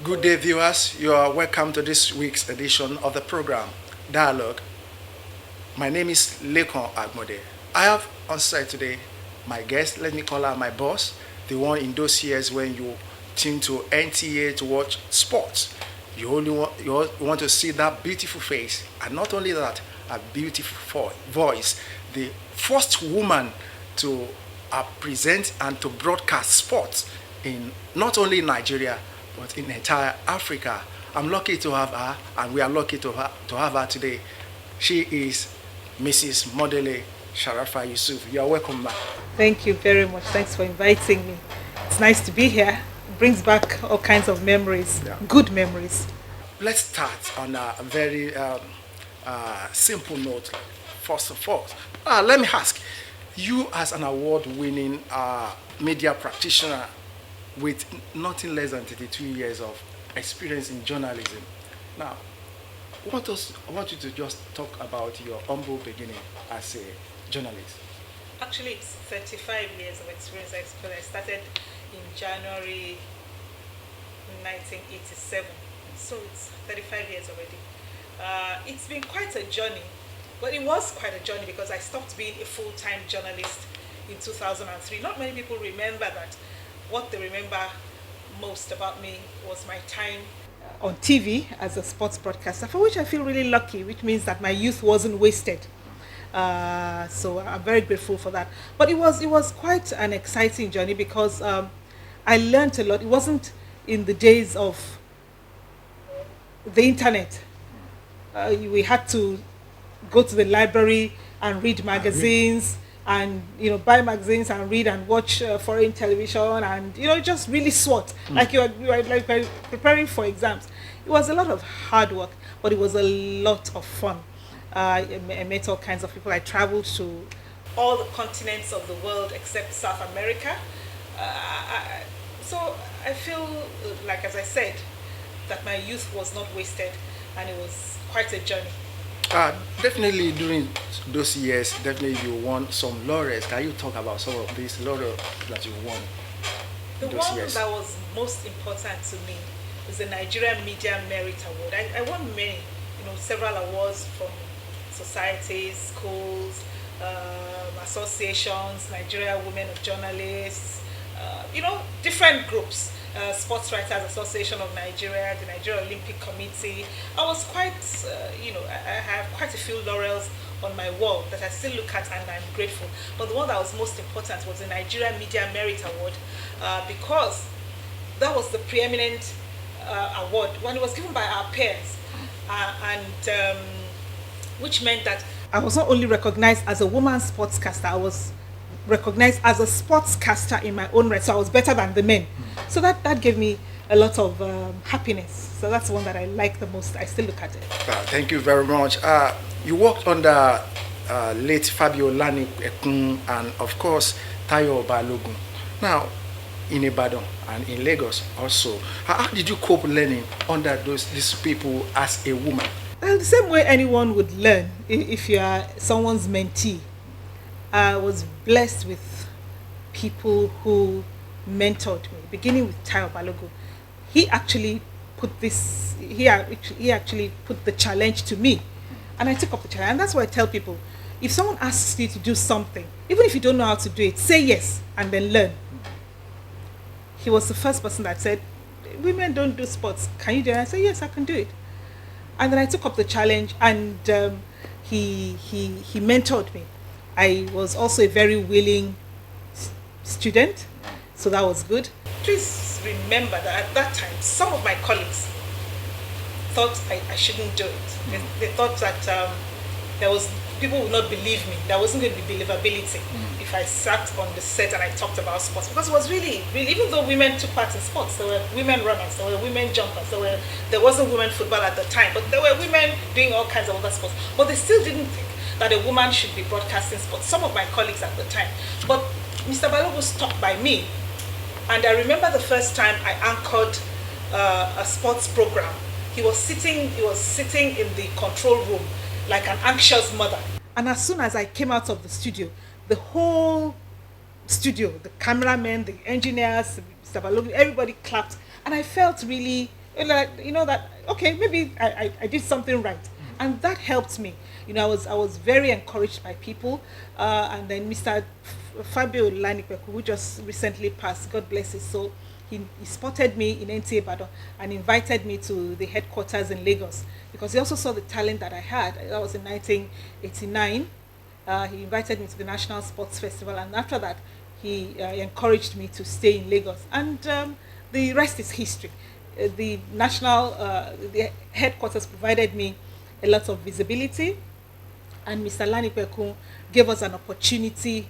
Good day, viewers. You are welcome to this week's edition of the program, Dialogue. My name is Lekon Agmode. I have on site today my guest, let me call her my boss, the one in those years when you tune to NTA to watch sports. You want to see that beautiful face, and not only that, a beautiful voice. The first woman to present and to broadcast sports in not only Nigeria but in entire Africa. I'm lucky to have her, and we are lucky to have her today. She is Mrs. Modele Sarafa Yusuf. You are welcome back. Thank you very much. Thanks for inviting me. It's nice to be here. It brings back all kinds of memories, good memories. Let's start on a very simple note. First of all, let me ask you, as an award-winning media practitioner with nothing less than 32 years of experience in journalism. Now, I want you to just talk about your humble beginning as a journalist. Actually, it's 35 years of experience. I started in January 1987, so it's 35 years already. It's been quite a journey, but it was quite a journey because I stopped being a full-time journalist in 2003. Not many people remember that. What they remember most about me was my time on TV as a sports broadcaster, for which I feel really lucky, which means that my youth wasn't wasted. So I'm very grateful for that. But it was quite an exciting journey because I learned a lot. It wasn't in the days of the internet. We had to go to the library and read magazines and buy magazines and read and watch foreign television and just really swot like you are like preparing for exams. It was a lot of hard work, but it was a lot of fun. I met all kinds of people. I traveled to all the continents of the world except South America. So I feel like, as I said, that my youth was not wasted, and it was quite a journey. Definitely during those years, definitely you won some laurels. Can you talk about some of these laurels that you won? The one that was most important to me was the Nigerian Media Merit Award. I won many, several awards from societies, schools, associations, Nigeria Women of Journalists, different groups. Sports Writers Association of Nigeria, the Nigeria Olympic Committee. I was quite, I have quite a few laurels on my wall that I still look at and I'm grateful. But the one that was most important was the Nigeria Media Merit Award because that was the preeminent award when it was given by our peers, and which meant that I was not only recognized as a woman sportscaster, I was recognized as a sportscaster in my own right, so I was better than the men. So that gave me a lot of happiness. So that's the one that I like the most. I still look at it. Thank you very much. You worked under late Fabio Lani Ekun and of course Tayo Balogun. Now in Ibadan and in Lagos also. How did you cope learning under these people as a woman? The same way anyone would learn if you are someone's mentee. I was blessed with people who mentored me, beginning with Tayo Balogun. He actually put the challenge to me, and I took up the challenge. And that's why I tell people, if someone asks you to do something, even if you don't know how to do it, say yes and then learn. He was the first person that said, women don't do sports, can you do it? And I said, yes, I can do it. And then I took up the challenge, and he mentored me. I was also a very willing student, so that was good. Please remember that at that time, some of my colleagues thought I shouldn't do it. They thought that people would not believe me. There wasn't going to be believability if I sat on the set and I talked about sports, because it was really, even though women took part in sports, there were women runners, there were women jumpers, there wasn't women football at the time, but there were women doing all kinds of other sports. But they still didn't think that a woman should be broadcasting sports, some of my colleagues at the time. But Mr. Balogun stuck by me. And I remember the first time I anchored a sports program. He was sitting in the control room like an anxious mother. And as soon as I came out of the studio, the whole studio, the cameramen, the engineers, Mr. Balogun, everybody clapped. And I felt really like, that, okay, maybe I did something right. And that helped me. I was very encouraged by people. And then Mr. Fabio Lanikweku, who just recently passed, God bless his soul, he spotted me in NTA Abeokuta and invited me to the headquarters in Lagos, because he also saw the talent that I had. That was in 1989. He invited me to the National Sports Festival, and after that, he encouraged me to stay in Lagos. And the rest is history. The headquarters provided me a lot of visibility, and Mr. Lanikweku gave us opportunities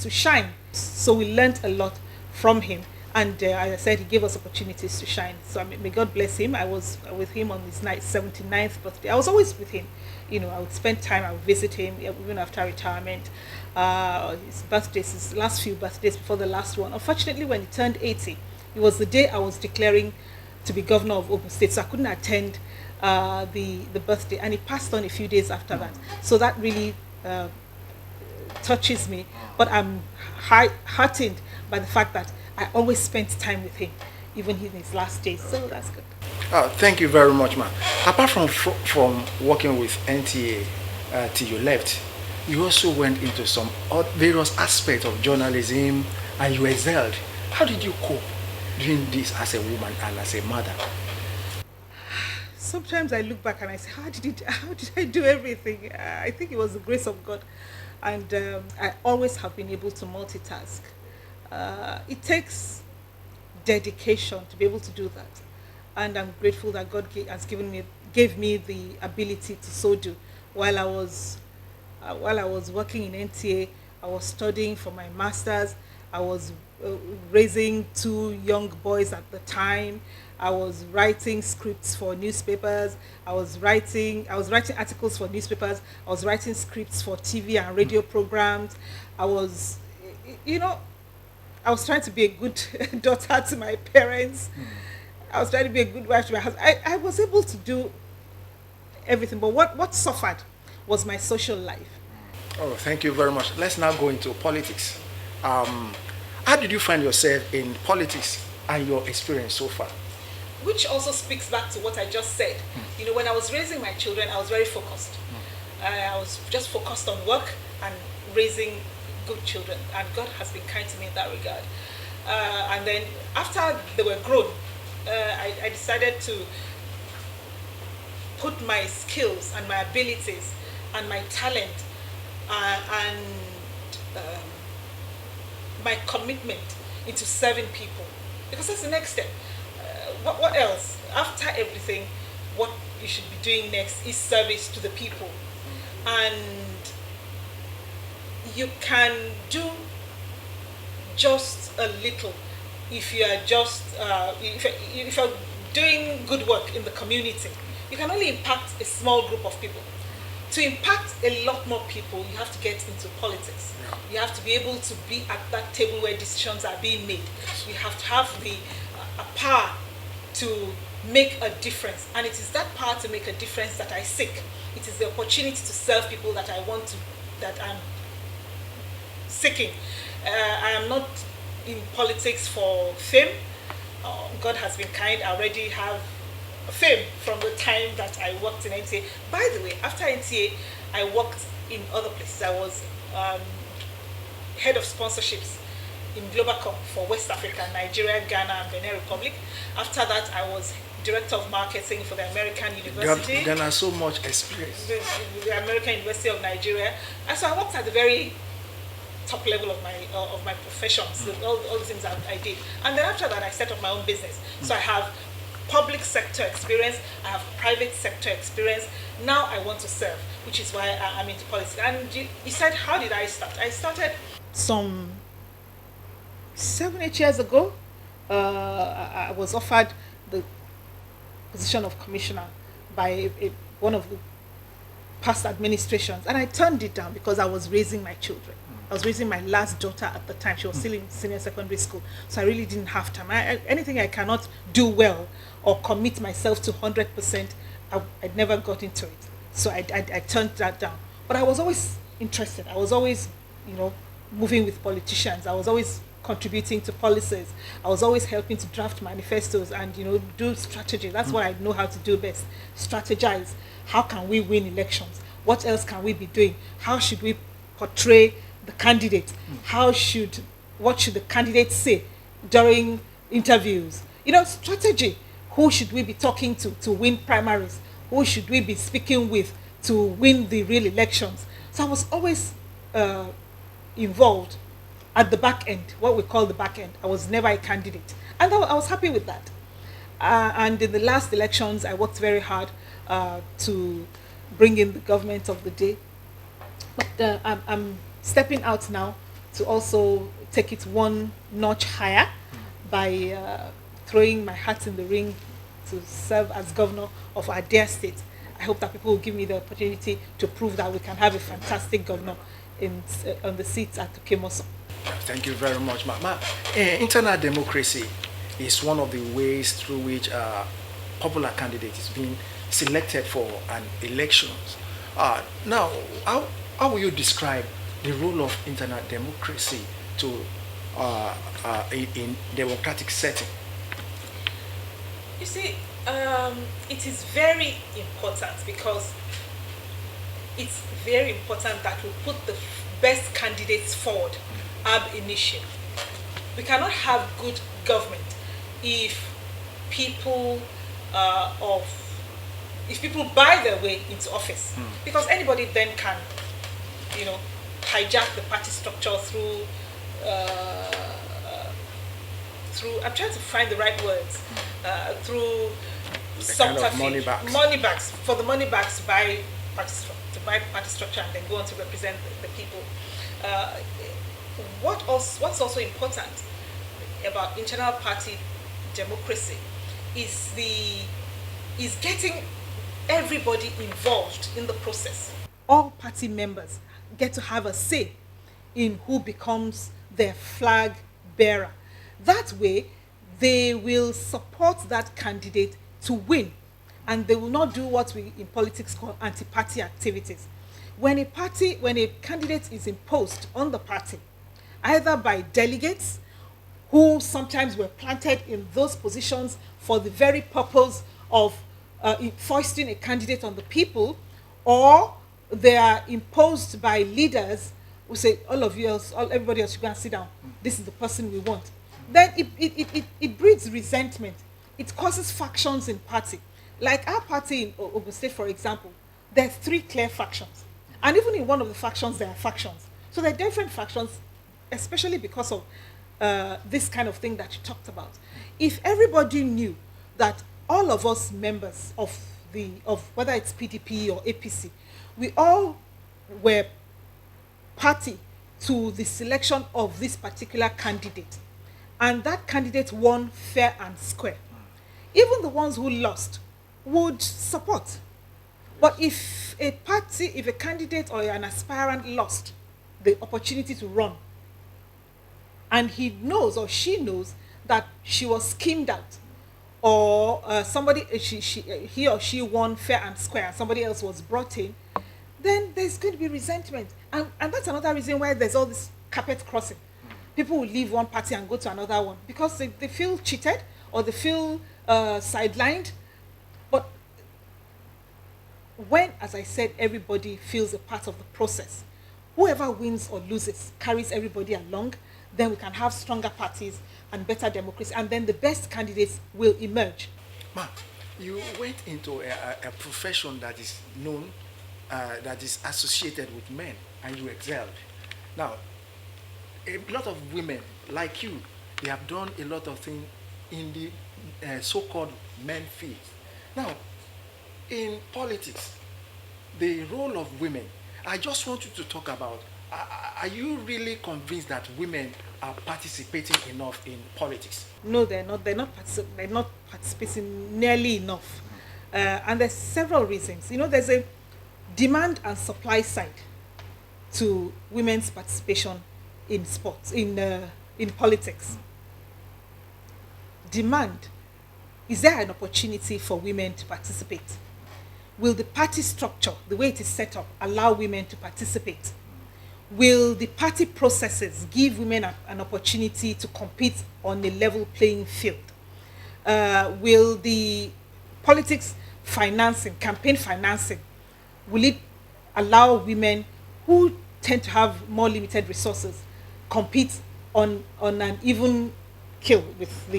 to shine. So we learned a lot from him. And as I said, he gave us opportunities to shine. So may God bless him. I was with him on his 79th birthday. I was always with him. I would spend time, I would visit him even after retirement. His last few birthdays before the last one. Unfortunately, when he turned 80, it was the day I was declaring to be governor of Ogun State, so I couldn't attend the birthday, and he passed on a few days after that. So that really touches me, but I'm heartened by the fact that I always spent time with him, even in his last days. So that's good. Thank you very much, ma'am. Apart from working with NTA till you left, you also went into some various aspects of journalism, and you excelled. How did you cope doing this as a woman and as a mother? Sometimes I look back and I say, how did I do everything? I think it was the grace of God, and I always have been able to multitask. It takes dedication to be able to do that, and I'm grateful that God gave me the ability to so do. While I was working in NTA, I was studying for my masters. I was raising 2 young boys at the time. I was writing scripts for newspapers. I was writing articles for newspapers. I was writing scripts for TV and radio programs. I was trying to be a good daughter to my parents. I was trying to be a good wife to my husband. I was able to do everything, but what suffered was my social life. Oh, thank you very much. Let's now go into politics. How did you find yourself in politics and your experience so far? Which also speaks back to what I just said. When I was raising my children, I was very focused. I was just focused on work and raising good children, and God has been kind to me in that regard. And then after they were grown, I decided to put my skills and my abilities and my talent and my commitment into serving people, because that's the next step. What else? After everything, what you should be doing next is service to the people. And you can do just a little if you are just if you're doing good work in the community. You can only impact a small group of people. To impact a lot more people, you have to get into politics. You have to be able to be at that table where decisions are being made. You have to have the power to make a difference, and it is that power to make a difference that I seek. It is the opportunity to serve people that I'm seeking. I am not in politics for fame. God has been kind. I already have fame from the time that I worked in NTA. By the way, after NTA, I worked in other places. I was head of sponsorships in Globacom for West Africa, Nigeria, Ghana, and Benin Republic. After that, I was director of marketing for the American University. Ghana has so much experience. The American University of Nigeria. And so I worked at the very top level of my profession. So all the things I did. And then after that, I set up my own business. So I have public sector experience, I have private sector experience. Now I want to serve, which is why I'm into politics. And you said, how did I start? I started some 7-8 years ago. I was offered the position of commissioner by one of the past administrations, and I turned it down because I was raising my children. I was raising my last daughter at the time. She was still in senior secondary school, so I really didn't have time. Anything I cannot do well or commit myself to 100%, I'd never got into it. So I turned that down. But I was always interested. I was always, moving with politicians. I was always contributing to policies. I was always helping to draft manifestos and do strategy. That's what I know how to do best. Strategize. How can we win elections? What else can we be doing? How should we portray the candidate? What should the candidate say during interviews? Strategy. Who should we be talking to win primaries? Who should we be speaking with to win the real elections? So I was always involved at the back end, what we call the back end. I was never a candidate. And I was happy with that. And in the last elections, I worked very hard to bring in the government of the day. But I'm stepping out now to also take it one notch higher by throwing my hat in the ring to serve as governor of our dear state. I hope that people will give me the opportunity to prove that we can have a fantastic governor on the seats at Kemoso. Thank you very much, Ma. Internal democracy is one of the ways through which a popular candidate is being selected for an elections. Now, how will you describe the role of internal democracy in democratic setting? You see, it is very important because it's very important that we put the best candidates forward ab initio. We cannot have good government if people buy their way into office, because anybody then can, hijack the party structure through. I'm trying to find the right words. Through some kind of money bags. Money bags, for the money bags to buy party structure and then go on to represent the people. What's also important about internal party democracy is getting everybody involved in the process. All party members get to have a say in who becomes their flag bearer. That way, they will support that candidate to win, and they will not do what we in politics call anti-party activities. When a candidate is imposed on the party, either by delegates who sometimes were planted in those positions for the very purpose of foisting a candidate on the people, or they are imposed by leaders who say, everybody else should go and sit down. This is the person we want. Then it breeds resentment. It causes factions in party. Like our party in Ogun State, for example, there are 3 clear factions. And even in one of the factions, there are factions. So there are different factions, especially because of this kind of thing that you talked about. If everybody knew that all of us members of whether it's PDP or APC, we all were party to the selection of this particular candidate, and that candidate won fair and square, even the ones who lost would support. But if a candidate or an aspirant lost the opportunity to run, and he knows or she knows that she was schemed out, or he or she won fair and square and somebody else was brought in, then there's going to be resentment. And that's another reason why there's all this carpet crossing. People will leave one party and go to another one because they feel cheated or they feel sidelined. But when, as I said, everybody feels a part of the process, whoever wins or loses carries everybody along, then we can have stronger parties and better democracy, and then the best candidates will emerge. Ma, you went into a profession that is known, that is associated with men, and you excelled. Now, a lot of women like you, they have done a lot of things in the so-called men field. Now, in politics, the role of women, I just want you to talk about, are you really convinced that women are participating enough in politics? No, they're not. They're not participating nearly enough. And there's several reasons. There's a demand and supply side to women's participation in sports, in politics. Demand. Is there an opportunity for women to participate? Will the party structure, the way it is set up, allow women to participate? Will the party processes give women an opportunity to compete on a level playing field? Will the politics financing, campaign financing, will it allow women who tend to have more limited resources compete on an even kill with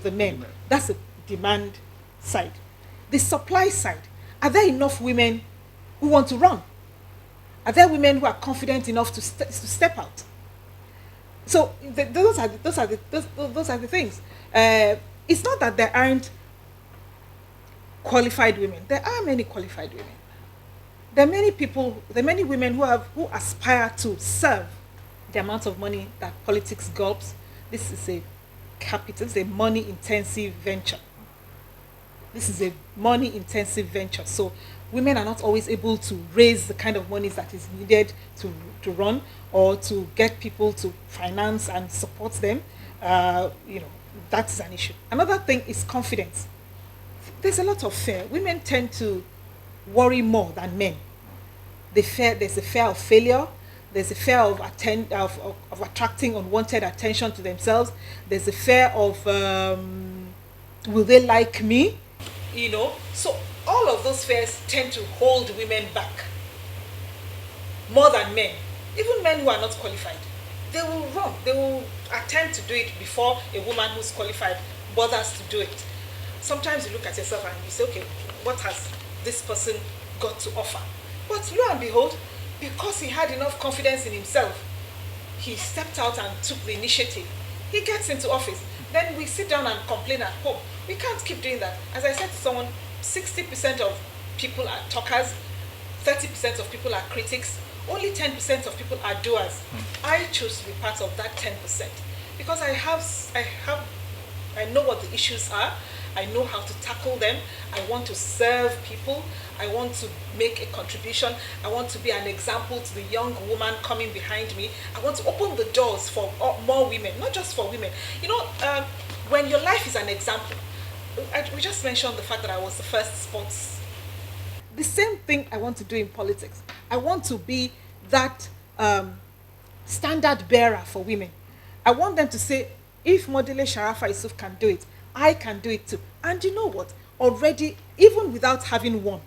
the men? That's the demand side. The supply side, are there enough women who want to run? Are there women who are confident enough to step out? So those are the things. It's not that there aren't qualified women. There are many qualified women. There are many people. There are many women who aspire to serve the amount of money that politics gulps. This is a capital. It's a money-intensive venture. This is a money-intensive venture. So women are not always able to raise the kind of money that is needed to run, or to get people to finance and support them. That's an issue. Another thing is confidence. There's a lot of fear. Women tend to worry more than men. There's a fear of failure. There's a fear of attracting unwanted attention to themselves. There's a fear of will they like me? So all of those fears tend to hold women back more than men. Even men who are not qualified, they will run. They will attempt to do it before a woman who's qualified bothers to do it. Sometimes you look at yourself and you say, okay, what has this person got to offer? But lo and behold, because he had enough confidence in himself, he stepped out and took the initiative. He gets into office. Then we sit down and complain at home. We can't keep doing that. As I said to someone, 60% of people are talkers, 30% of people are critics, only 10% of people are doers. I choose to be part of that 10% because I know what the issues are. I know how to tackle them. I want to serve people. I want to make a contribution. I want to be an example to the young woman coming behind me. I want to open the doors for more women, not just for women. When your life is an example, we just mentioned the fact that I was the first sports. The same thing I want to do in politics. I want to be that standard bearer for women. I want them to say, if Modele Sarafa Yusuf can do it, I can do it too. And you know what? Already, even without having won,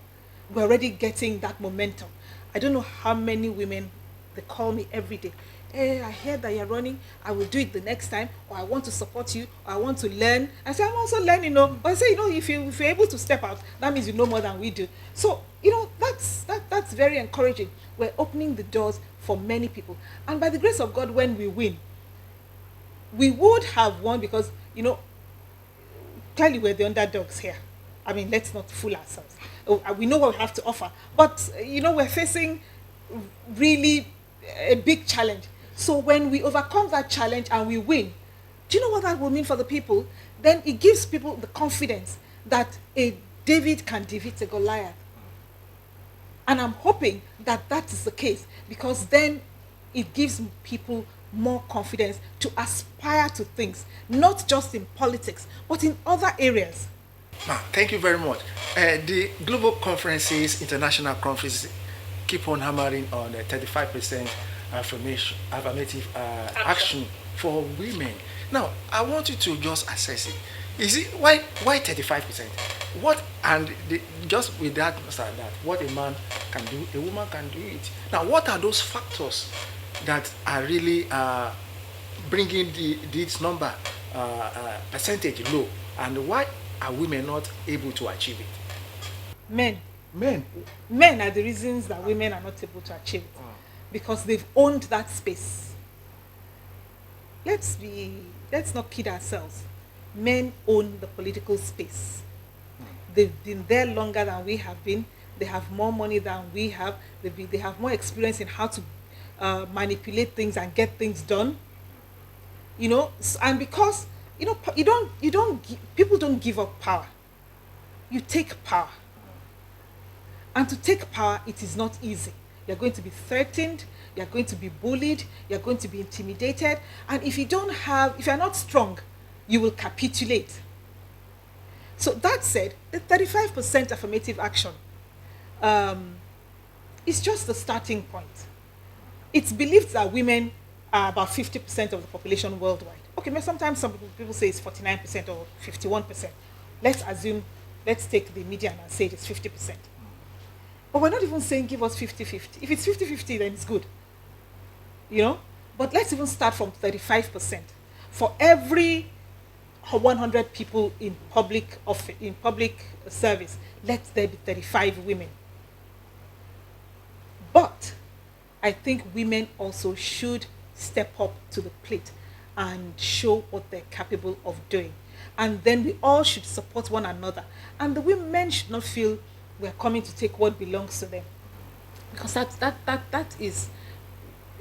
we're already getting that momentum. I don't know how many women, they call me every day. Hey, I hear that you're running. I will do it the next time. Or I want to support you. Or I want to learn. I say, I'm also learning. But I say, if you're able to step out, that means you know more than we do. So, that's very encouraging. We're opening the doors for many people. And by the grace of God, when we win, we would have won because, clearly we're the underdogs here. I mean, let's not fool ourselves. We know what we have to offer. But, we're facing really a big challenge. So when we overcome that challenge and we win, do you know what that will mean for the people? Then it gives people the confidence that a David can defeat a Goliath. And I'm hoping that that is the case, because then it gives people more confidence to aspire to things, not just in politics, but in other areas. Thank you very much. The global conferences, international conferences, keep on hammering on 35% affirmative action for women. Now, I want you to just assess it. Is it why 35%? Just with that, what a man can do, a woman can do it. Now, what are those factors that are really bringing this number percentage low, and why are women not able to achieve it? Men are the reasons that women are not able to achieve it, because they've owned that space. Let's not kid ourselves. Men own the political space. They've been there longer than we have been. They have more money than we have. They have more experience in how to manipulate things and get things done. And because people don't give up power. You take power. And to take power, it is not easy. You're going to be threatened, you're going to be bullied, you're going to be intimidated, and if you're not strong, you will capitulate. So that said, the 35% affirmative action is just the starting point. It's believed that women are about 50% of the population worldwide. Okay, sometimes some people say it's 49% or 51%. Let's assume, let's take the median and say it's 50%. But we're not even saying give us 50-50. If it's 50-50, then it's good. You know? But let's even start from 35%. For every 100 people in public service, let there be 35 women. But I think women also should step up to the plate and show what they're capable of doing. And then we all should support one another. And the women should not feel we're coming to take what belongs to them. Because that is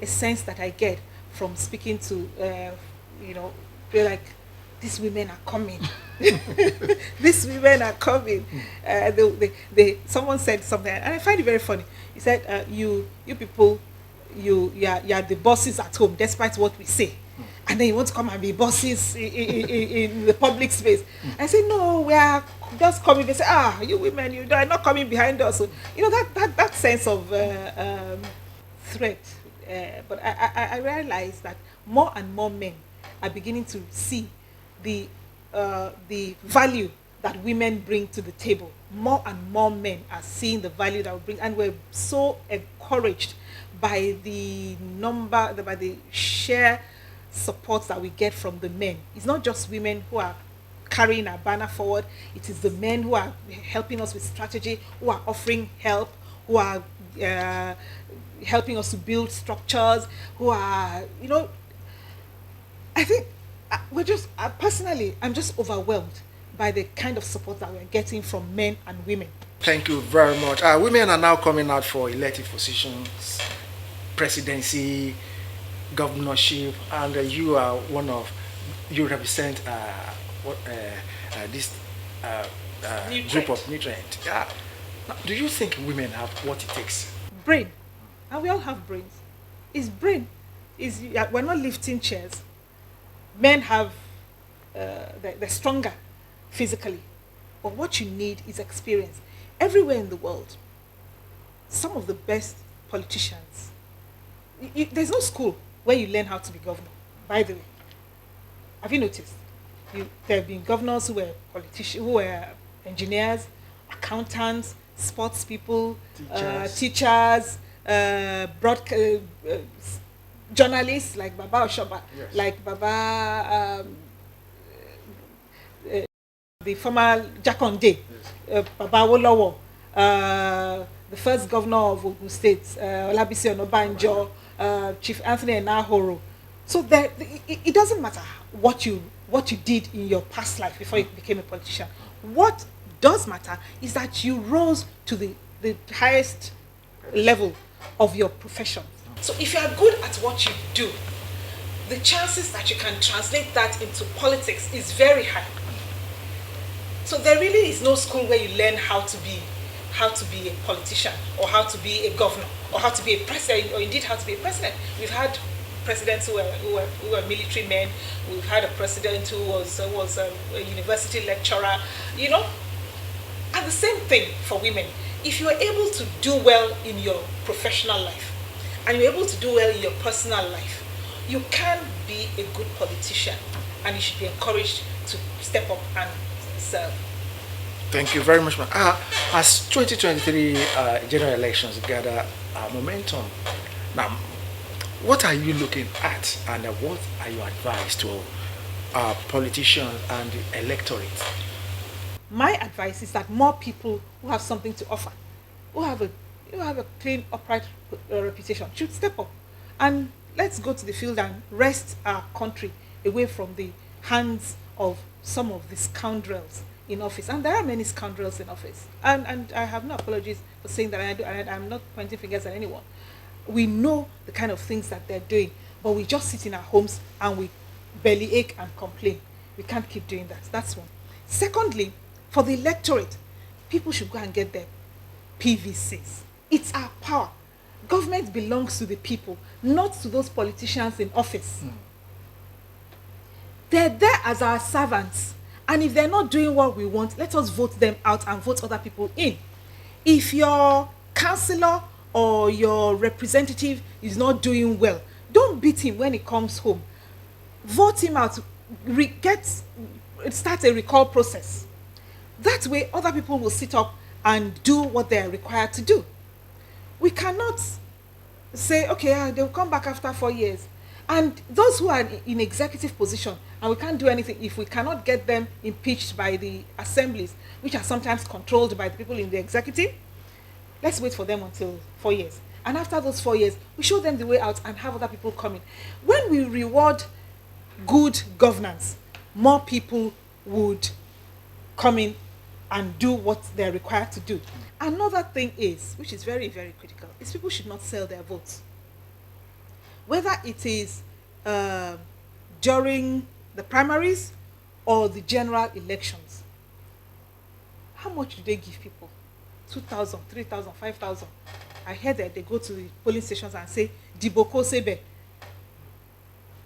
a sense that I get from speaking to, they're like, these women are coming. These women are coming. Someone said something, and I find it very funny. He said, you people, you are the bosses at home, despite what we say. And then you want to come and be bosses in the public space. I say, no, we are just coming. They say, you women, you are not coming behind us. So, that sense of threat. But I realize that more and more men are beginning to see the value that women bring to the table. More and more men are seeing the value that we bring, and we're so encouraged by the sheer support that we get from the men. It's not just women who are carrying our banner forward. It is the men who are helping us with strategy, who are offering help, who are helping us to build structures, who are, I think we're just, personally, I'm just overwhelmed by the kind of support that we're getting from men and women. Thank you very much. Women are now coming out for elected positions, presidency, governorship, and you represent this group of nutrients. Yeah. Now, do you think women have what it takes? Brain. And we all have brains. It's brain. We're not lifting chairs. Men have, they're stronger physically. But what you need is experience. Everywhere in the world, some of the best politicians, there's no school where you learn how to be governor, by the way. Have you noticed? There have been governors who were politicians, who were engineers, accountants, sports people, teachers, journalists like Baba Oshoba, yes, like Baba, the former Jakonde, yes, Baba Wolowo, the first governor of Ogun State, Olabisi Onabanjo, Chief Anthony Enahoro. So it doesn't matter what you did in your past life before you became a politician. What does matter is that you rose to the highest level of your profession. So if you are good at what you do, the chances that you can translate that into politics is very high. So there really is no school where you learn how to be a politician, or how to be a governor, or how to be a president, or indeed how to be a president. We've had presidents who were military men. We've had a president who was a university lecturer. And the same thing for women. If you are able to do well in your professional life, and you're able to do well in your personal life, you can be a good politician, and you should be encouraged to step up and serve. Thank you very much, ma'am. As 2023 general elections gather momentum, now, what are you looking at, and what are your advice to politicians and the electorate? My advice is that more people who have something to offer, who have a clean, upright reputation, should step up. And let's go to the field and wrest our country away from the hands of some of the scoundrels in office. And there are many scoundrels in office. And I have no apologies for saying that. I'm not pointing fingers at anyone. We know the kind of things that they're doing, but we just sit in our homes and we bellyache and complain. We can't keep doing that. That's one. Secondly, for the electorate, people should go and get their PVCs. It's our power. Government belongs to the people, not to those politicians in office. They're there as our servants. And if they're not doing what we want, let us vote them out and vote other people in. If your councillor or your representative is not doing well, don't beat him when he comes home. Vote him out. Start a recall process. That way, other people will sit up and do what they are required to do. We cannot say, okay, they'll come back after 4 years. And those who are in executive position, and we can't do anything if we cannot get them impeached by the assemblies, which are sometimes controlled by the people in the executive, let's wait for them until 4 years. And after those 4 years, we show them the way out and have other people come in. When we reward good governance, more people would come in and do what they're required to do. Another thing is, which is very, very critical, is people should not sell their votes. Whether it is during the primaries or the general elections. How much do they give people? 2,000, 3,000, 5,000. I heard that they go to the polling stations and say, Diboko Sebe.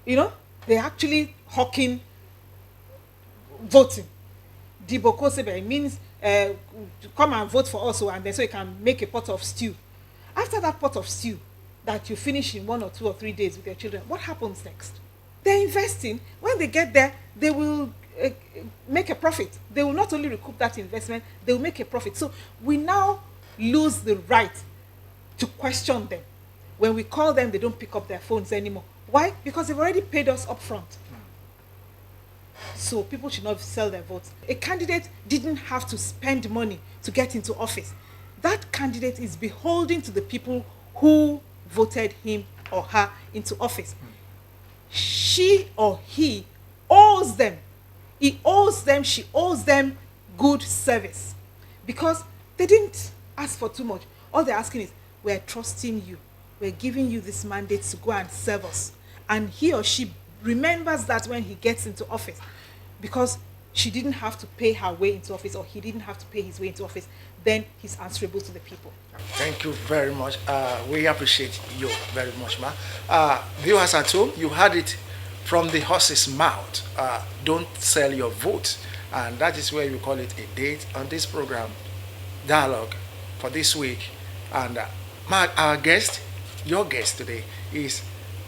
You know, they're actually hawking voting. Diboko Sebe means come and vote for us, and then so you can make a pot of stew. After that pot of stew that you finish in 1 or 2 or 3 days with your children, what happens next? They're investing. When they get there, they will make a profit. They will not only recoup that investment, they will make a profit. So we now lose the right to question them. When we call them, they don't pick up their phones anymore. Why? Because they've already paid us up front. So people should not sell their votes. A candidate didn't have to spend money to get into office. That candidate is beholden to the people who voted him or her into office. She or he owes them. He owes them, she owes them good service. Because they didn't ask for too much. All they're asking is, we're trusting you. We're giving you this mandate to go and serve us. And he or she remembers that when he gets into office. Because she didn't have to pay her way into office, or he didn't have to pay his way into office, then he's answerable to the people. Thank you very much. We appreciate you very much, ma. Viewers at home, you heard it from the horse's mouth. Don't sell your vote. And that is where we call it a date on this program, Dialogue, for this week. And our guest, your guest today, is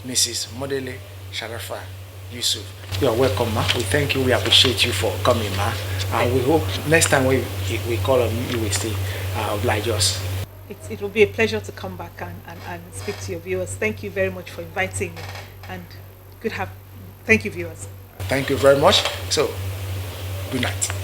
Mrs. Modele Sarafa Yusuf. You're welcome, ma. We thank you. We appreciate you for coming, ma. And we hope next time we call on you, you will stay oblige us. It will be a pleasure to come back and speak to your viewers. Thank you very much for inviting me. And thank you, viewers. Thank you very much. So, good night.